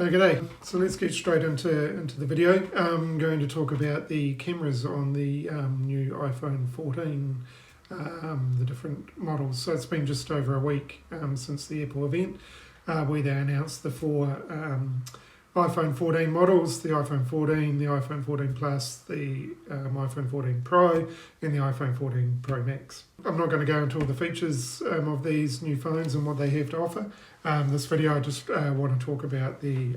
G'day. So let's get straight into the video. I'm going to talk about the cameras on the new iPhone 14, the different models. So it's been just over a week since the Apple event where they announced the four iPhone 14 models: the iPhone 14, the iPhone 14 Plus, the iPhone 14 Pro, and the iPhone 14 Pro Max. I'm not going to go into all the features of these new phones and what they have to offer. This video, I just want to talk about the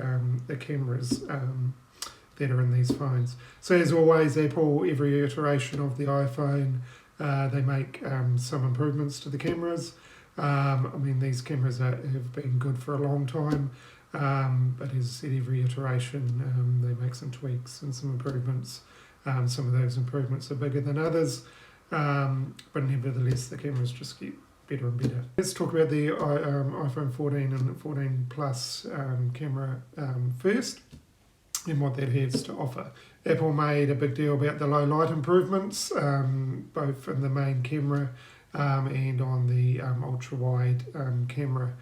cameras that are in these phones. So as always, Apple, every iteration of the iPhone, they make some improvements to the cameras. I mean, these cameras have been good for a long time. But as I said, every iteration they make some tweaks and some improvements. Some of those improvements are bigger than others, but nevertheless the cameras just get better and better. Let's talk about the iPhone 14 and 14 Plus camera first and what that has to offer. Apple made a big deal about the low light improvements, both in the main camera and on the ultra wide camera.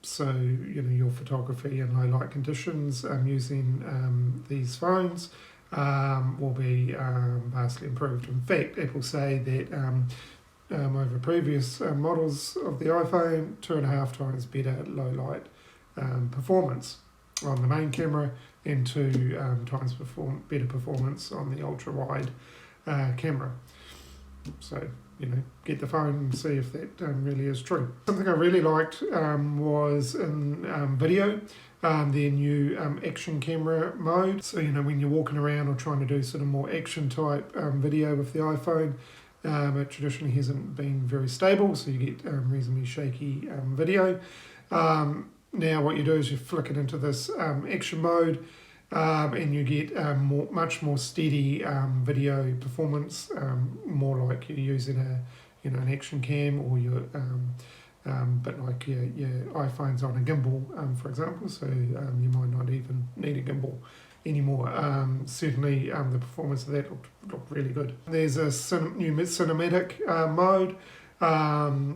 So, your photography in low light conditions using these phones will be vastly improved. In fact, Apple say that over previous models of the iPhone, 2.5 times better low light performance on the main camera and 2 times better performance on the ultra wide camera. So, get the phone and see if that really is true. Something I really liked was in video, their new action camera mode. So, when you're walking around or trying to do sort of more action type video with the iPhone, it traditionally hasn't been very stable, so you get reasonably shaky video. Now what you do is you flick it into this action mode, and you get much more steady video performance, more like you're using an action cam, or but like your iPhone's on a gimbal, for example. So you might not even need a gimbal anymore. Certainly the performance of that looked really good. There's a new cinematic mode,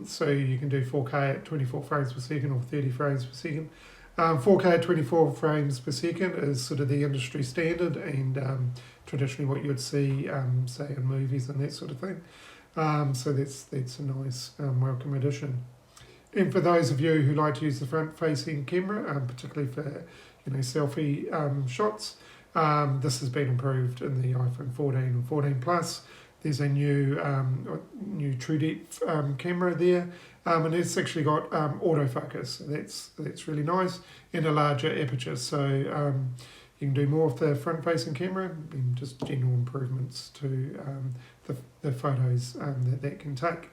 so you can do 4K at 24 frames per second or 30 frames per second. 4K at 24 frames per second is sort of the industry standard, and traditionally what you'd see, say, in movies and that sort of thing. So that's a nice welcome addition. And for those of you who like to use the front-facing camera, particularly for selfie shots, this has been improved in the iPhone 14 and 14 Plus. There's a new true depth camera there, and it's actually got autofocus. So that's really nice, and a larger aperture. So you can do more with the front-facing camera, and just general improvements to the photos that can take.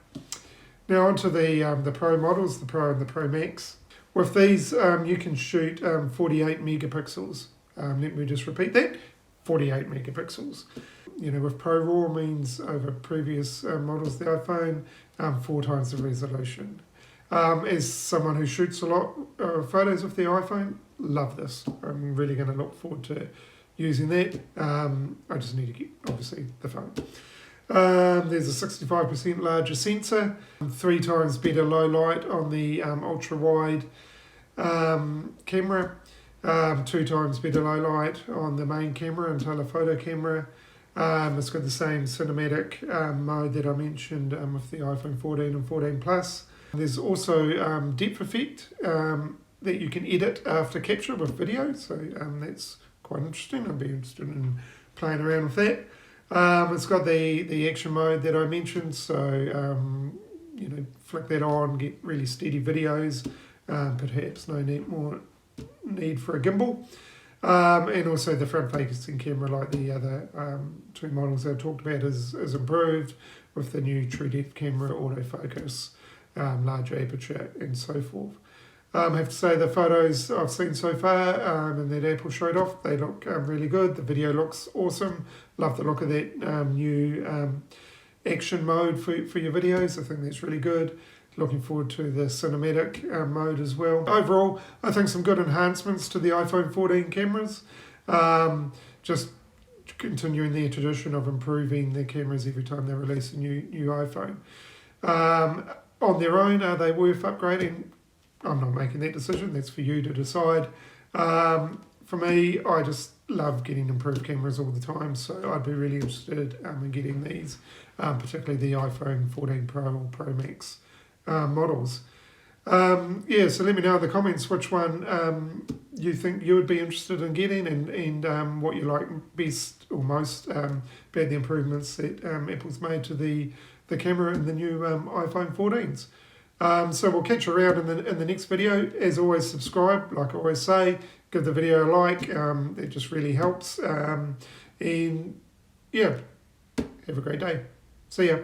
Now onto the Pro models, the Pro and the Pro Max. With these, you can shoot 48 megapixels. Let me just repeat that, 48 megapixels. With Pro RAW means over previous models of the iPhone, 4 times the resolution. As someone who shoots a lot of photos with the iPhone, love this. I'm really going to look forward to using that. I just need to get, obviously, the phone. There's a 65% larger sensor, 3 times better low light on the ultra wide camera, 2 times better low light on the main camera and telephoto camera. It's got the same cinematic mode that I mentioned with the iPhone 14 and 14 Plus. There's also depth effect that you can edit after capture with video, so that's quite interesting. I'd be interested in playing around with that. It's got the action mode that I mentioned, so flick that on, get really steady videos, perhaps no more need for a gimbal. And also the front-facing camera, like the other 2 models I talked about, is improved with the new true depth camera, autofocus, larger aperture, and so forth. I have to say the photos I've seen so far and that Apple showed off, they look really good. The video looks awesome. Love the look of that new action mode for your videos. I think that's really good. Looking forward to the cinematic mode as well. Overall, I think some good enhancements to the iPhone 14 cameras. Just continuing their tradition of improving their cameras every time they release a new iPhone. On their own, are they worth upgrading? I'm not making that decision. That's for you to decide. For me, I just love getting improved cameras all the time, so I'd be really interested in getting these, particularly the iPhone 14 Pro or Pro Max models. Yeah, so let me know in the comments which one you think you would be interested in getting, and what you like best or most about the improvements that Apple's made to the camera in the new iPhone 14s. So we'll catch you around in the next video. As always, subscribe, like I always say, give the video a like, it just really helps. And yeah, have a great day. See ya.